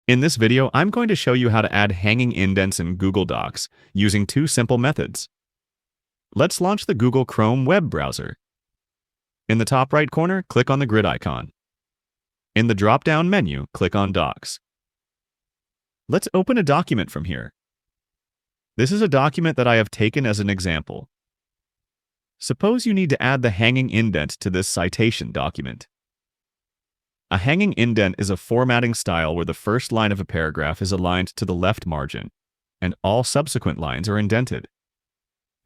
In this video, I'm going to show you how to add hanging indents in Google Docs using two simple methods. Let's launch the Google Chrome web browser. In the top right corner, click on the grid icon. In the drop-down menu, click on Docs. Let's open a document from here. This is a document that I have taken as an example. Suppose you need to add the hanging indent to this citation document. A hanging indent is a formatting style where the first line of a paragraph is aligned to the left margin, and all subsequent lines are indented.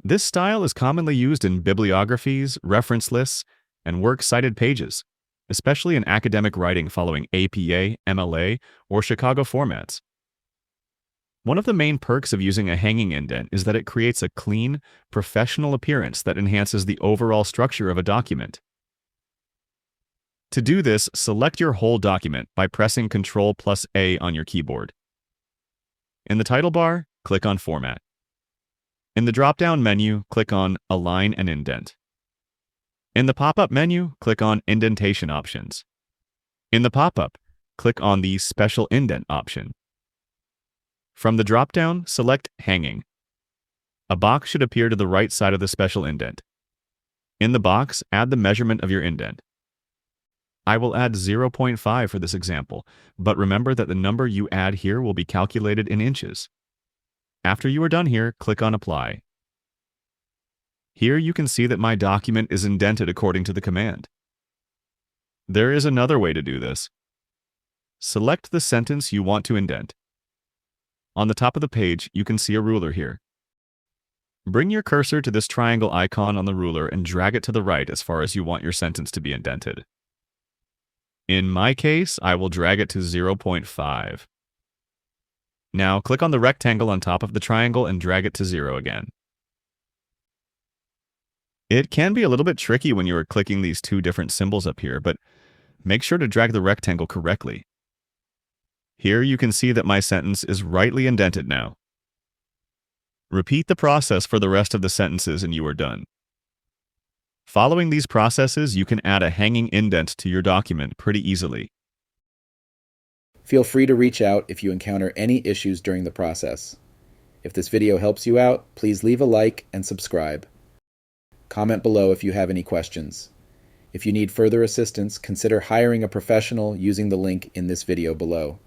This style is commonly used in bibliographies, reference lists, and works cited pages, especially in academic writing following APA, MLA, or Chicago formats. One of the main perks of using a hanging indent is that it creates a clean, professional appearance that enhances the overall structure of a document. To do this, select your whole document by pressing Ctrl+A on your keyboard. In the title bar, click on Format. In the drop-down menu, click on Align and Indent. In the pop-up menu, click on Indentation Options. In the pop-up, click on the Special Indent option. From the drop-down, select Hanging. A box should appear to the right side of the special indent. In the box, add the measurement of your indent. I will add 0.5 for this example, but remember that the number you add here will be calculated in inches. After you are done here, click on Apply. Here you can see that my document is indented according to the command. There is another way to do this. Select the sentence you want to indent. On the top of the page, you can see a ruler here. Bring your cursor to this triangle icon on the ruler and drag it to the right as far as you want your sentence to be indented. In my case, I will drag it to 0.5. Now click on the rectangle on top of the triangle and drag it to 0 again. It can be a little bit tricky when you are clicking these two different symbols up here, but make sure to drag the rectangle correctly. Here you can see that my sentence is rightly indented now. Repeat the process for the rest of the sentences and you are done. Following these processes, you can add a hanging indent to your document pretty easily. Feel free to reach out if you encounter any issues during the process. If this video helps you out, please leave a like and subscribe. Comment below if you have any questions. If you need further assistance, consider hiring a professional using the link in this video below.